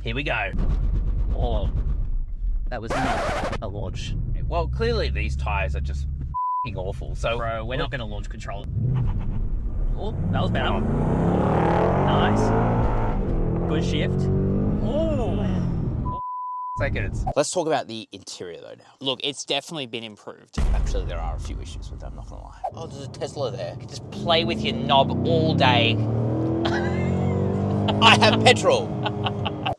Here we go. Oh, that was not a launch. Well, clearly these tyres are just f***ing awful. So, bro, we're not going to launch control it. Oh, that was better. Nice. Good shift. Oh. Seconds. Let's talk about the interior though now. Look, it's definitely been improved. Actually, there are a few issues with that, I'm not gonna lie. Oh, there's a Tesla there. Just play with your knob all day. I have petrol.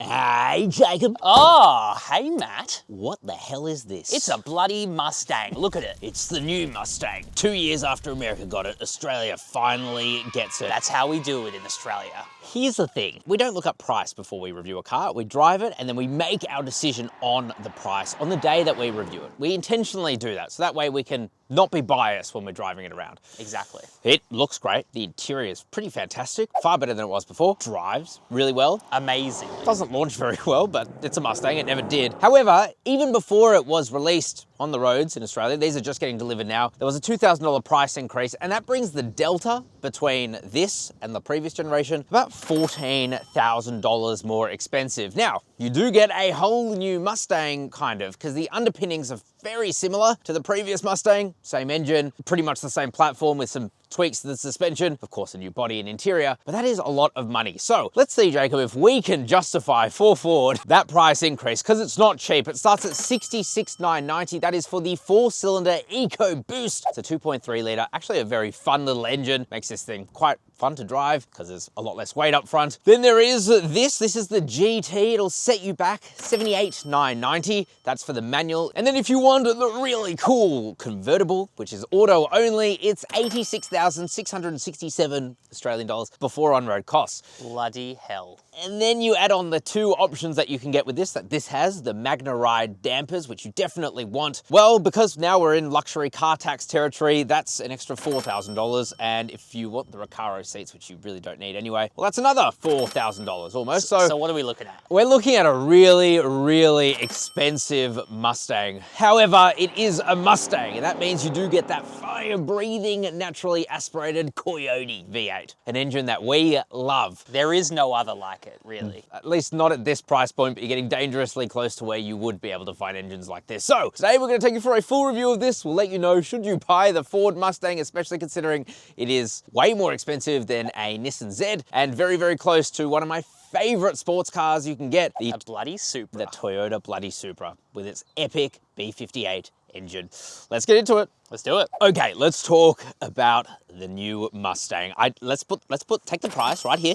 Hey, Jacob. Oh, hey, Matt. What the hell is this? It's a bloody Mustang. Look at it. It's the new Mustang. 2 years after America got it, Australia finally gets it. That's how we do it in Australia. Here's the thing. We don't look up price before we review a car. We drive it and then we make our decision on the price on the day that we review it. We intentionally do that so that way we can not be biased when we're driving it around. Exactly. It looks great. The interior is pretty fantastic. Far better than it was before. Drives really well. Amazing. Doesn't launch very well, but it's a Mustang. It never did. However, even before it was released on the roads in Australia, these are just getting delivered now, there was a $2,000 price increase, and that brings the delta between this and the previous generation about $14,000 more expensive. Now, you do get a whole new Mustang, kind of, because the underpinnings are very similar to the previous Mustang. Same engine, pretty much the same platform with some tweaks to the suspension, of course a new body and interior, but that is a lot of money. So let's see, Jacob, if we can justify for Ford that price increase, because it's not cheap. It starts at $66,990. That is for the 4-cylinder EcoBoost. It's a 2.3 litre, actually a very fun little engine. Makes this thing quite fun to drive because there's a lot less weight up front. Then there is this is the GT. It'll set you back $78,990. That's for the manual. And then if you want the really cool convertible, which is auto only, it's $86,667 Australian dollars before on-road costs. Bloody hell. And then you add on the two options that you can get with this, that this has, the Magna Ride dampers, which you definitely want. Well, because now we're in luxury car tax territory, that's an extra $4,000. And if you want the Recaro seats, which you really don't need anyway, well, that's another $4,000 almost. So what are we looking at? We're looking at a really, really expensive Mustang. However, it is a Mustang, and that means you do get that fire-breathing, naturally aspirated Coyote V8, an engine that we love. There is no other like it, really. At least not at this price point, but you're getting dangerously close to where you would be able to find engines like this. So today we're going to take you for a full review of this. We'll let you know, should you buy the Ford Mustang, especially considering it is way more expensive than a Nissan Z and very, very close to one of my favorite sports cars you can get. A bloody Supra. The Toyota bloody Supra with its epic B58 engine. Let's get into it. Let's do it. Okay, let's talk about the new Mustang. Take the price right here.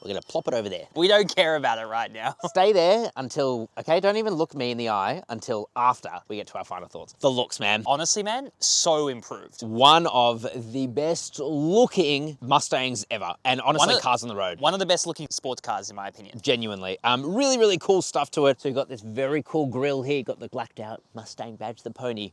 We're gonna plop it over there. We don't care about it right now. Stay there until, okay, don't even look me in the eye until after we get to our final thoughts. The looks, man. Honestly, man, so improved. One of the best looking Mustangs ever. And honestly, cars on the road. One of the best looking sports cars, in my opinion. Genuinely. Really, really cool stuff to it. So you've got this very cool grille here. You've got the blacked out Mustang badge, the pony.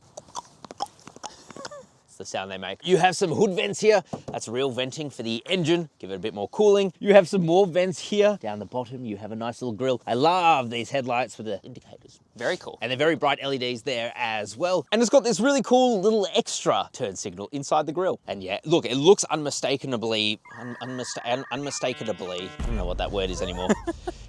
The sound they make. You have some hood vents here. That's real venting for the engine. Give it a bit more cooling. You have some more vents here. Down the bottom, you have a nice little grille. I love these headlights with the indicators. Very cool. And they're very bright LEDs there as well. And it's got this really cool little extra turn signal inside the grille. And yeah, look, it looks unmistakably, I don't know what that word is anymore.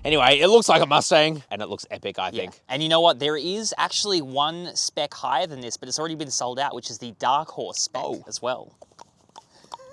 Anyway, it looks like a Mustang and it looks epic, I think. And you know what? There is actually one spec higher than this, but it's already been sold out, which is the Dark Horse spec as well.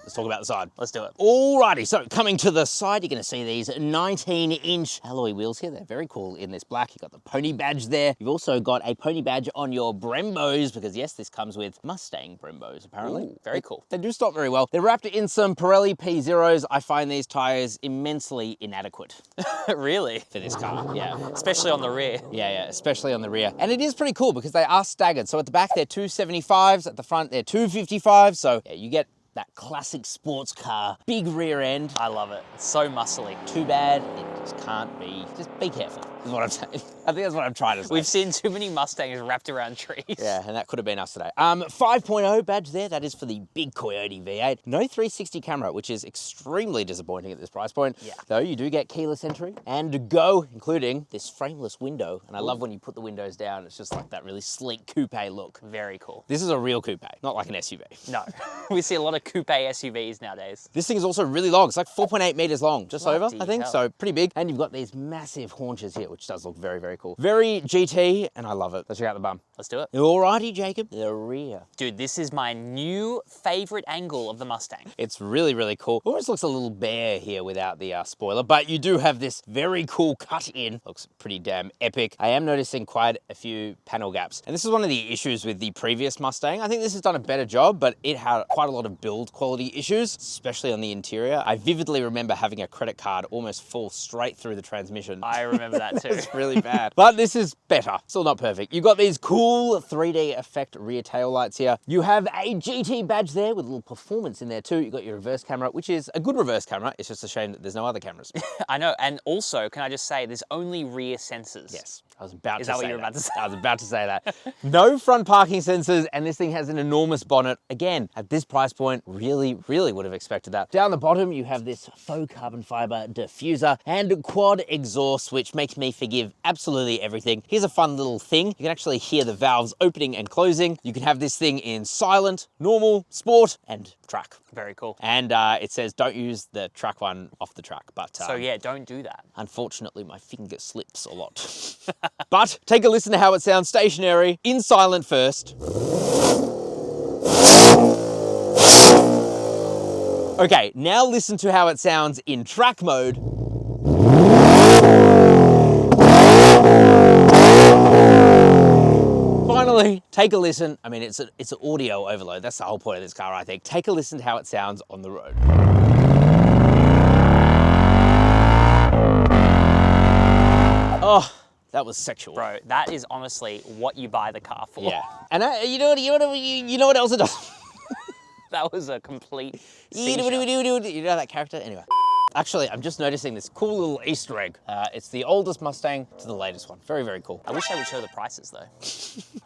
Let's talk about the side. Let's do it. Alrighty, so coming to the side, you're gonna see these 19-inch alloy wheels here. They're very cool in this black. You've got the pony badge there. You've also got a pony badge on your Brembos, because yes, this comes with Mustang Brembos, apparently. Ooh, very cool. They do stop very well. They're wrapped in some Pirelli P0s. I find these tires immensely inadequate. Really? For this car, yeah. Especially on the rear. Yeah, especially on the rear. And it is pretty cool because they are staggered. So at the back, they're 275s. At the front, they're 255s. So yeah, you get that classic sports car, big rear end. I love it. It's so muscly. Too bad it just can't be. Just be careful, is what I'm saying. I think that's what I'm trying to say. We've seen too many Mustangs wrapped around trees. Yeah, and that could have been us today. 5.0 badge there. That is for the big Coyote V8. No 360 camera, which is extremely disappointing at this price point. Yeah. Though you do get keyless entry and go, including this frameless window. And I love when you put the windows down, it's just like that really sleek coupe look. Very cool. This is a real coupe, not like an SUV. No, we see a lot of coupe SUVs nowadays. This thing is also really long. It's like 4.8 meters long, just over, Bloody I think. hell. So pretty big. And you've got these massive haunches here, which does look very, very cool. Very GT, and I love it. Let's check out the bum. Let's do it. Alrighty, Jacob. The rear. Dude, this is my new favorite angle of the Mustang. It's really, really cool. Almost looks a little bare here without the spoiler, but you do have this very cool cut in. Looks pretty damn epic. I am noticing quite a few panel gaps. And this is one of the issues with the previous Mustang. I think this has done a better job, but it had quite a lot of build quality issues, especially on the interior. I vividly remember having a credit card almost fall straight through the transmission. I remember that too. It's really bad. But this is better. Still not perfect. You've got these cool 3D effect rear tail lights here. You have a GT badge there with a little performance in there too. You've got your reverse camera, which is a good reverse camera. It's just a shame that there's no other cameras. I know, and also, can I just say, there's only rear sensors. Yes. I was about to say that. Is that what you were about to say? I was about to say that. No front parking sensors, and this thing has an enormous bonnet. Again, at this price point, really would have expected that. Down the bottom, you have this faux carbon fiber diffuser and quad exhaust, which makes me forgive absolutely everything. Here's a fun little thing. You can actually hear the valves opening and closing. You can have this thing in silent, normal, sport, and track. Very cool. And it says don't use the track one off the track, but So yeah, don't do that. unfortunately my finger slips a lot. But take a listen to how it sounds stationary, in silent first. Okay, now listen to how it sounds in track mode. Finally, take a listen. I mean, it's an audio overload. That's the whole point of this car, I think. Take a listen to how it sounds on the road. Oh, that was sexual. Bro, that is honestly what you buy the car for. Yeah. And you know what else it does? That was a complete You know that character? Anyway. Actually, I'm just noticing this cool little Easter egg. It's the oldest Mustang to the latest one. Very cool. I wish they would show the prices though.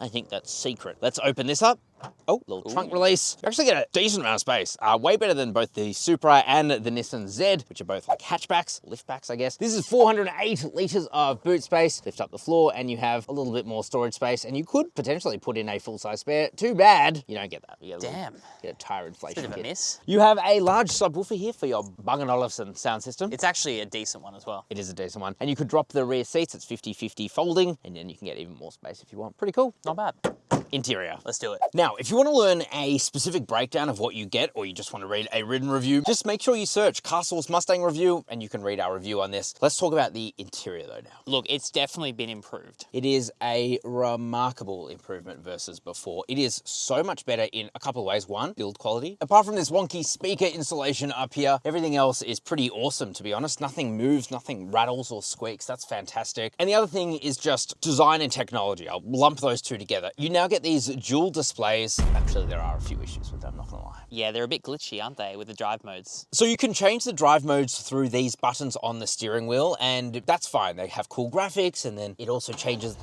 I think that's secret. Let's open this up. Oh, little trunk release. You actually get a decent amount of space. Way better than both the Supra and the Nissan Z, which are both like hatchbacks, liftbacks, I guess. This is 408 litres of boot space. Lift up the floor and you have a little bit more storage space, and you could potentially put in a full-size spare. Too bad you don't get that. You get Damn. Get a tire inflation Bit of a kit. miss. You have a large subwoofer here for your Bang & Olufsen sound system. It's actually a decent one as well. It is a decent one. And you could drop the rear seats. It's 50-50 folding, and then you can get even more space if you want. Pretty cool. Not bad. Interior. Let's do it. Now, if you want to learn a specific breakdown of what you get, or you just want to read a written review, just make sure you search CarSauce Mustang Review, and you can read our review on this. Let's talk about the interior though now. Look, it's definitely been improved. It is a remarkable improvement versus before. It is so much better in a couple of ways. One, build quality. Apart from this wonky speaker installation up here, everything else is pretty awesome, to be honest. Nothing moves, nothing rattles or squeaks. That's fantastic. And the other thing is just design and technology. I'll lump those two together. You now get these dual displays. Actually, there are a few issues with them, I'm not gonna lie. Yeah, they're a bit glitchy, aren't they, with the drive modes? So you can change the drive modes through these buttons on the steering wheel, and that's fine. They have cool graphics, and then it also changes.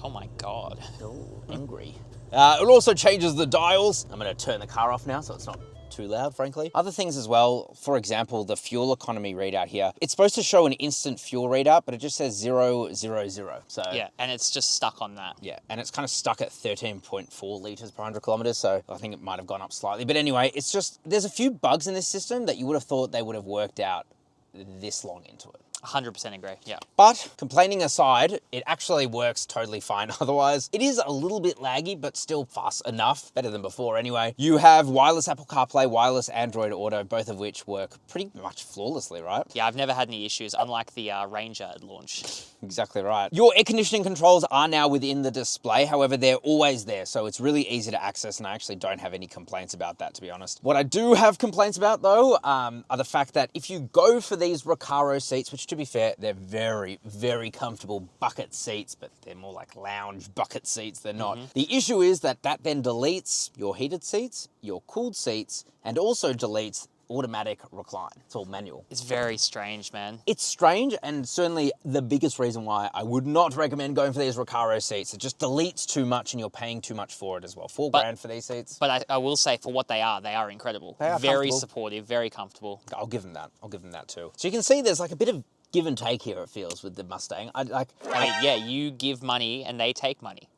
Oh my God. Oh, angry. It also changes the dials. I'm gonna turn the car off now so it's not too loud, frankly. Other things as well, for example, the fuel economy readout here. It's supposed to show an instant fuel readout, but it just says 000. So Yeah, and it's just stuck on that. yeah, and it's kind of stuck at 13.4 litres per 100 kilometres, so I think it might have gone up slightly. But anyway, it's just, there's a few bugs in this system that you would have thought they would have worked out this long into it. 100% agree, yeah. But complaining aside, it actually works totally fine otherwise. It is a little bit laggy, but still fast enough. Better than before anyway. You have wireless Apple CarPlay, wireless Android Auto, both of which work pretty much flawlessly, right? Yeah, I've never had any issues, unlike the Ranger at launch. Exactly right. Your air conditioning controls are now within the display. However, they're always there, so it's really easy to access, and I actually don't have any complaints about that, to be honest. What I do have complaints about, though, are the fact that if you go for these Recaro seats, which to be fair, they're very comfortable bucket seats, but they're more like lounge bucket seats, they're not. The issue is that then deletes your heated seats, your cooled seats, and also deletes automatic recline. It's all manual. It's very strange, man. It's strange, and certainly the biggest reason why I would not recommend going for these Recaro seats. It just deletes too much and you're paying too much for it as well. $4 grand for these seats. But I will say, for what they are incredible. They are very comfortable. supportive, very comfortable. I'll give them that. I'll give them that too. So you can see there's like a bit of give and take here, it feels, with the Mustang. I mean, yeah, you give money and they take money.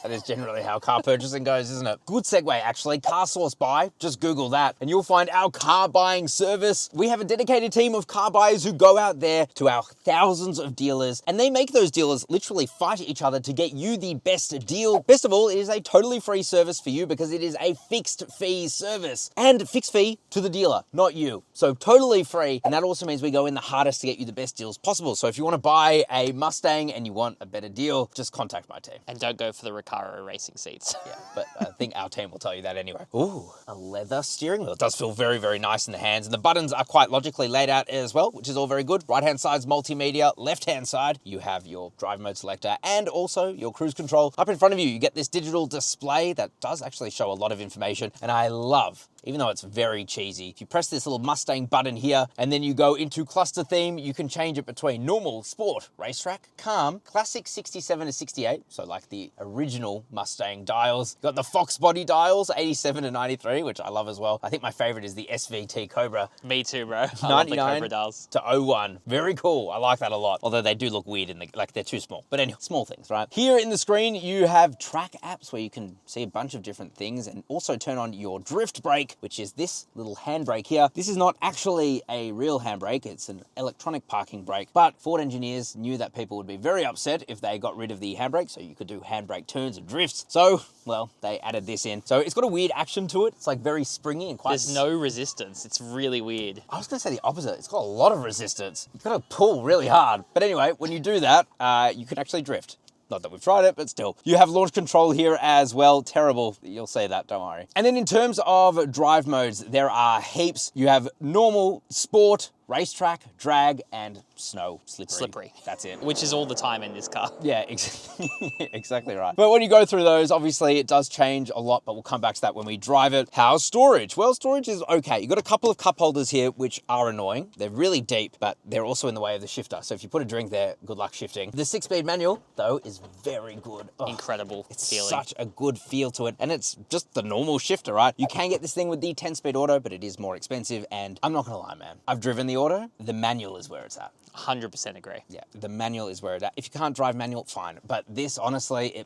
That is generally how car purchasing goes, isn't it? Good segue, actually. CarSauce Buy. Just Google that and you'll find our car buying service. We have a dedicated team of car buyers who go out there to our thousands of dealers and they make those dealers literally fight each other to get you the best deal. Best of all, it is a totally free service for you because it is a fixed fee service and fixed fee to the dealer, not you. So totally free. And that also means we go in the hardest to get you the best deals possible. So if you want to buy a Mustang and you want a better deal, just contact my team. And don't go for the Recaro racing seats. Yeah, but I think our team will tell you that anyway. Ooh, a leather steering wheel. It does feel very, very nice in the hands. And the buttons are quite logically laid out as well, which is all very good. Right-hand side's multimedia. Left-hand side, you have your drive mode selector and also your cruise control. Up in front of you, you get this digital display that does actually show a lot of information. And I love, even though it's very cheesy, if you press this little Mustang button here and then you go into cluster theme, you can change it between normal, sport, racetrack, calm, classic 67 to 68, so like the original Mustang dials. You've got the Fox body dials, 87 to 93, which I love as well. I think my favorite is the SVT Cobra. Me too, bro. I love the Cobra dials. To 01. Very cool. I like that a lot. Although they do look weird like they're too small. But anyway, small things, right? Here in the screen, you have track apps where you can see a bunch of different things and also turn on your drift brake, which is this little handbrake here. This is not actually a real handbrake, it's an electronic parking brake, but Ford engineers knew that people would be very upset if they got rid of the handbrake, so you could do handbrake turns and drifts. So, well, they added this in. So it's got a weird action to it. It's like very springy and quite... There's no resistance. It's really weird. I was gonna say the opposite. It's got a lot of resistance. You've got to pull really hard. But anyway, when you do that, you can actually drift. Not that we've tried it, but still. You have launch control here as well. Terrible. You'll say that, don't worry. And then in terms of drive modes, there are heaps. You have normal, sport, racetrack, drag, and snow, slippery. That's it. Which is all the time in this car. Yeah, exactly right. But when you go through those, obviously it does change a lot, but we'll come back to that when we drive it. How's storage? Well, storage is okay. You've got a couple of cup holders here, which are annoying. They're really deep, but they're also in the way of the shifter. So if you put a drink there, good luck shifting. The 6-speed manual, though, is very good. Oh, incredible it's feeling. Such a good feel to it. And it's just the normal shifter, right? You can get this thing with the 10-speed auto, but it is more expensive. And I'm not gonna lie, man. I've driven the auto. The manual is where it's at. 100% agree. Yeah, the manual is where it's at. If you can't drive manual, fine. But this, honestly,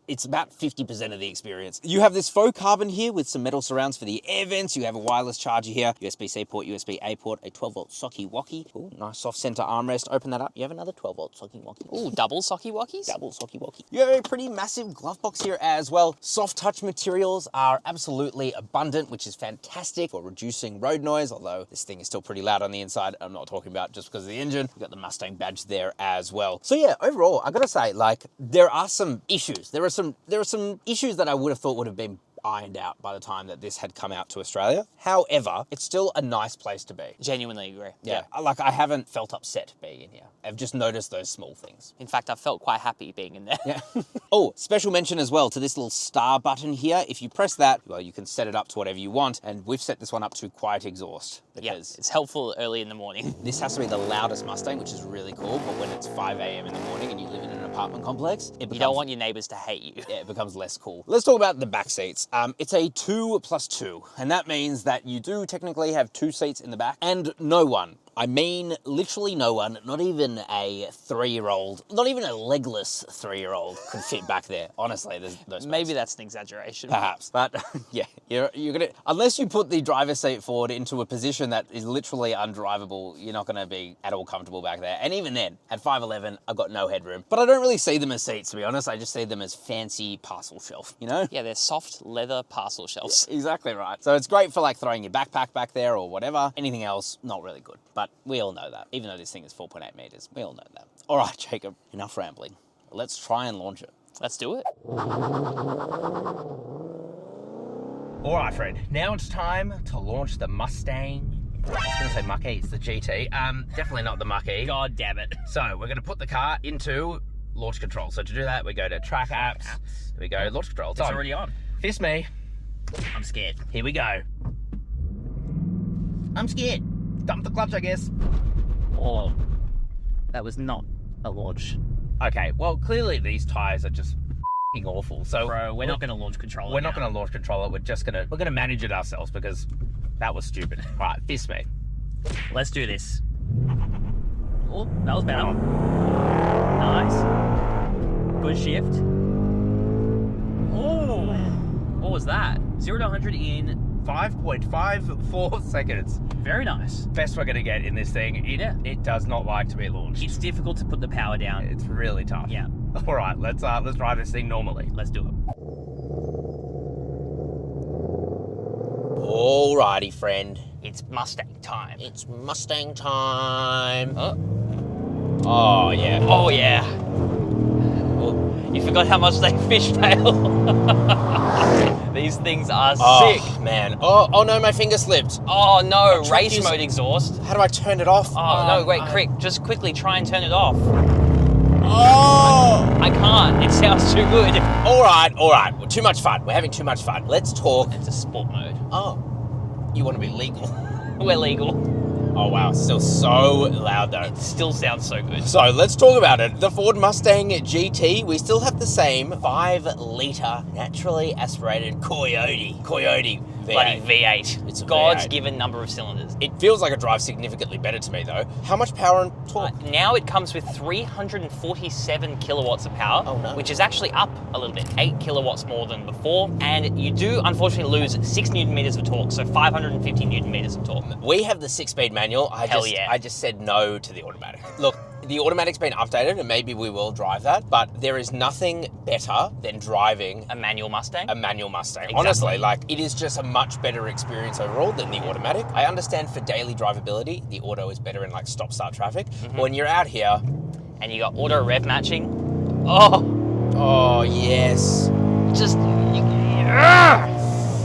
it's about 50% of the experience. You have this faux carbon here with some metal surrounds for the air vents. You have a wireless charger here, USB-C port, USB-A port, a 12-volt socky-wocky. Ooh, nice soft center armrest. Open that up. You have another 12-volt socky-wocky. Ooh, double socky-wockies? Double socky-wocky. You have a pretty massive glove box here as well. Soft touch materials are absolutely abundant, which is fantastic for reducing road noise, although this thing is still pretty loud on the inside. I'm not talking about just because of the engine. We've got the Mustang badge there as well. So yeah, overall, I gotta say, like, there are some issues. There are some issues that I would have thought would have been ironed out by the time that this had come out to Australia. However, it's still a nice place to be. Genuinely agree. Yeah. Like, I haven't felt upset being in here. I've just noticed those small things. In fact, I felt quite happy being in there. Yeah. Oh, special mention as well to this little star button here. If you press that, well, you can set it up to whatever you want. And we've set this one up to quiet exhaust. Because it's helpful early in the morning. This has to be the loudest Mustang, which is really cool. But when it's 5 a.m. in the morning and you live in an apartment complex, you don't want your neighbors to hate you. Yeah, it becomes less cool. Let's talk about the back seats. It's a 2+2, and that means that you do technically have 2 seats in the back and no one. I mean, literally no one, not even a 3-year-old, not even a legless 3-year-old could fit back there. Honestly, there's no space. Maybe that's an exaggeration. Perhaps, but yeah, you're gonna, unless you put the driver's seat forward into a position that is literally undrivable, you're not gonna be at all comfortable back there. And even then, at 5'11", I've got no headroom. But I don't really see them as seats, to be honest. I just see them as fancy parcel shelf, you know? Yeah, they're soft leather parcel shelves. Yeah, exactly right. So it's great for like throwing your backpack back there or whatever. Anything else, not really good. But we all know that. Even though this thing is 4.8 meters, we all know that. All right, Jacob, enough rambling. Let's try and launch it. Let's do it. All right, Fred. Now it's time to launch the Mustang. I was going to say Mach-E, it's the GT. Definitely not the Mach-E. God damn it. So we're going to put the car into launch control. So to do that, we go to track apps. We go launch control. It's already on. Fist me. I'm scared. Here we go. I'm scared. Dump the clutch, I guess. Oh, that was not a launch. Okay, well, clearly these tires are just f***ing awful. So bro, we're not going to launch control it. We're not going to launch control it. We're going to manage it ourselves because that was stupid. All right, fist me. Let's do this. Oh, that was better. Nice. Good shift. What was that? 0 to 100 in 5.54 seconds. very nice. Best we're gonna get in this thing. It does not like to be launched. It's difficult to put the power down. It's really tough. Yeah. All right, let's drive this thing normally. Let's do it. Alrighty, friend. It's Mustang time. It's Mustang time. Oh, yeah. Oh, yeah. You forgot how much they fishtail. These things are sick. Man. Oh no, my finger slipped. Oh, no. Race mode exhaust. How do I turn it off? Oh, no. Wait, quick. Just quickly try and turn it off. Oh! I can't. It sounds too good. All right. Well, too much fun. We're having too much fun. Let's talk. It's a sport mode. Oh, you want to be legal? We're legal. Oh wow, still so loud though. It still sounds so good. So let's talk about it. The Ford Mustang GT, we still have the same 5-litre naturally aspirated Coyote V8. Bloody V8. It's a God's V8. given number of cylinders. It feels like it drives significantly better to me though. How much power and torque? Now it comes with 347 kilowatts of power, Oh, no. which is actually up a little bit, 8 kilowatts more than before. And you do unfortunately lose 6 newton meters of torque, so 550 newton meters of torque. We have the 6-speed manual. Hell yeah. I just said no to the automatic. Look, the automatic's been updated and maybe we will drive that, but there is nothing better than driving A manual Mustang? a manual Mustang. Exactly. Honestly, like it is just a much better experience overall than the automatic. I understand for daily drivability, the auto is better in like stop-start traffic. But when you're out here, And you got auto rev matching. Oh, oh yes. just...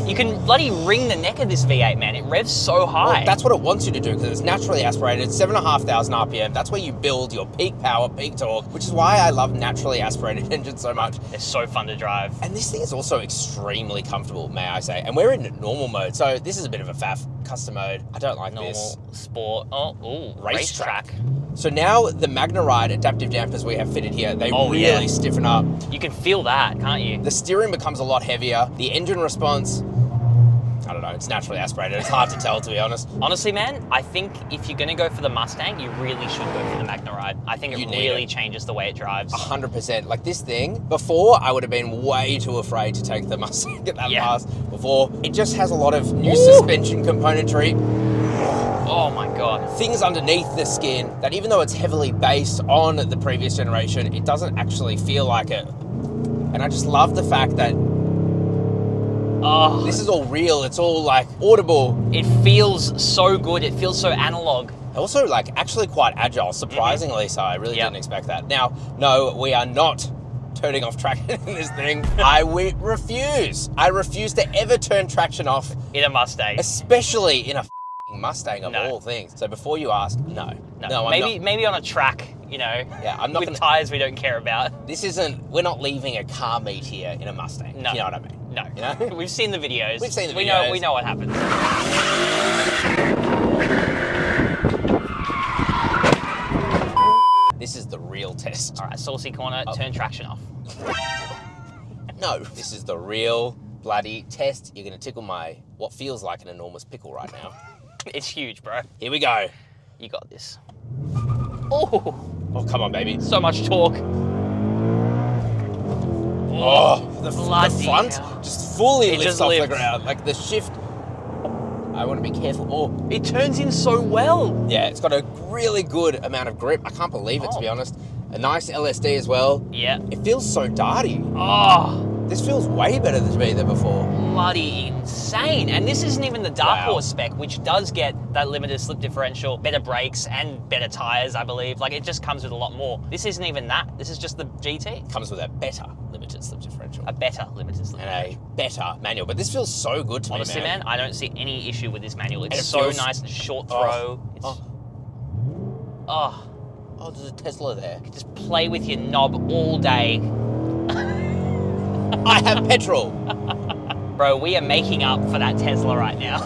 You can bloody wring the neck of this V8, man. It revs so high. Well, that's what it wants you to do because it's naturally aspirated, 7,500 RPM. That's where you build your peak power, peak torque, which is why I love naturally aspirated engines so much. They're so fun to drive. And this thing is also extremely comfortable, may I say. And we're in normal mode, so this is a bit of a faff. Custom mode, I don't like Normal, this. sport, ooh, Racetrack. So now the Magna Ride adaptive dampers we have fitted here, they Oh, really yeah. stiffen up. You can feel that, can't you? The steering becomes a lot heavier. The engine response, I don't know, it's naturally aspirated. It's hard to tell, to be honest. Honestly, man, I think if you're going to go for the Mustang, you really should go for the Magna Ride. I think it You need really it. changes the way it drives. 100%. Like this thing, before I would have been way too afraid to take the Mustang at that Yeah. fast. Before, it just has a lot of new suspension componentry, Oh my God. things underneath the skin that even though it's heavily based on the previous generation, it doesn't actually feel like it. And I just love the fact that Oh, this is all real. It's all like audible. it feels so good. It feels so analog. Also, like, actually quite agile, surprisingly so. I really Yep. didn't expect that. Now, no, we are not turning off traction in this thing. I refuse. I refuse to ever turn traction off, In a Mustang. especially in a f***ing Mustang of No. all things. So before you ask, no. No, I'm not. maybe on a track, you know, Yeah, I'm not with gonna. tires we don't care about. This isn't. We're not leaving a car meet here in a Mustang. No. You know what I mean? No, You know? we've seen the videos. We've seen the We videos. know what happens. This is the real test. All right, saucy corner, Oh. turn traction off. No, this is the real bloody test. You're gonna tickle my what feels like an enormous pickle right now. It's huge, bro. Here we go. You got this. Oh, Oh, come on, baby. so much torque. Oh, the bloody front hell. just fully It lifts just off the lifts. ground. Like the shift, I want to be careful. Oh, It turns in so well. yeah, it's got a really good amount of grip. I can't believe it, to be Oh. honest. A nice LSD as well. Yeah. It feels so darty. Oh, This feels way better to me than before. bloody insane. And this isn't even the Dark Wow. Horse spec, which does get that limited slip differential, better brakes, and better tires, I believe. Like, it just comes with a lot more. This isn't even that. This is just the GT. Comes with a better limited slip differential A better limited slip and differential. a better manual. But this feels so good to Honestly, me, man, I don't see any issue with this manual. It's And it so feels- nice and short Oh. throw. It's, Oh. oh, Oh, there's a Tesla there. just play with your knob all day. I have petrol. Bro, we are making up for that Tesla right now.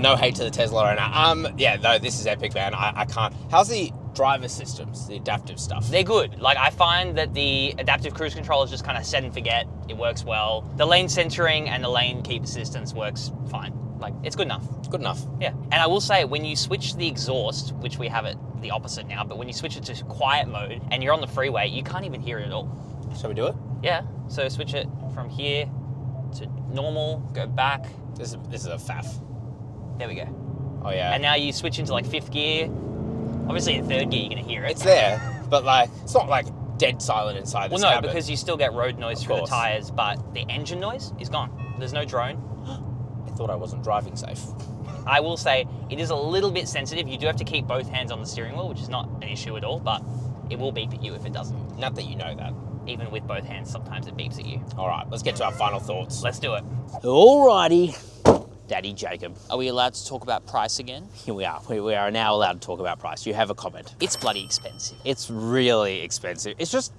No hate to the Tesla owner. Yeah, no, this is epic, man. I can't. How's the driver systems, the adaptive stuff? They're good. Like, I find that the adaptive cruise control is just kind of set and forget. It works well. The lane centering and the lane keep assistance works fine. Like, it's good enough. Good enough. Yeah. And I will say, when you switch the exhaust, which we have it the opposite now, but when you switch it to quiet mode and you're on the freeway, you can't even hear it at all. Shall we do it? Yeah. So switch it from here to normal, go back. This is a faff. There we go. Oh yeah. And now you switch into like 5th gear. Obviously in 3rd gear you're gonna hear it. It's there, but like, it's not like dead silent inside this Well, no, cabin. because you still get road noise through the course. tires, but the engine noise is gone. There's no drone. I thought I wasn't driving safe. I will say it is a little bit sensitive. You do have to keep both hands on the steering wheel, which is not an issue at all, but it will beep at you if it doesn't. Not that you know that. Even with both hands, sometimes it beeps at you. All right, let's get to our final thoughts. Let's do it. Alrighty, Daddy Jacob. Are we allowed to talk about price again? Here we are. We are now allowed to talk about price. You have a comment. It's bloody expensive. It's really expensive. It's just,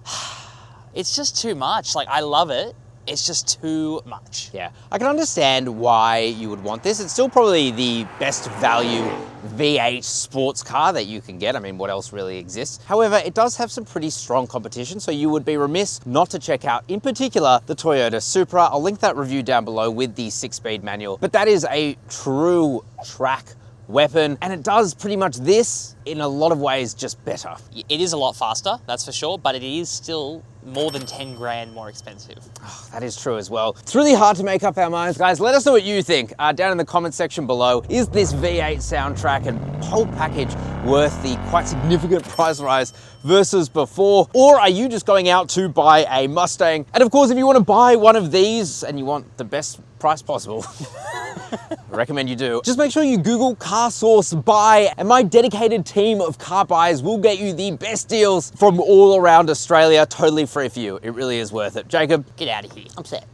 It's just too much. Like, I love it. It's just too much. yeah. I can understand why you would want this. It's still probably the best value V8 sports car that you can get. I mean, what else really exists? However, it does have some pretty strong competition, so you would be remiss not to check out, in particular, the Toyota Supra. I'll link that review down below with the 6-speed manual. But that is a true track weapon, and it does pretty much this in a lot of ways just better. It is a lot faster, that's for sure, but it is still more than 10 grand more expensive. Oh, that is true as well. It's really hard to make up our minds, guys. Let us know what you think down in the comment section below. Is this V8 soundtrack and whole package worth the quite significant price rise versus before? Or are you just going out to buy a Mustang? And of course, if you want to buy one of these and you want the best price possible, I recommend you do. Just make sure you Google CarSauce buy, and my dedicated team of car buyers will get you the best deals from all around Australia, totally free for you. It really is worth it. Jacob, Get out of here. I'm set.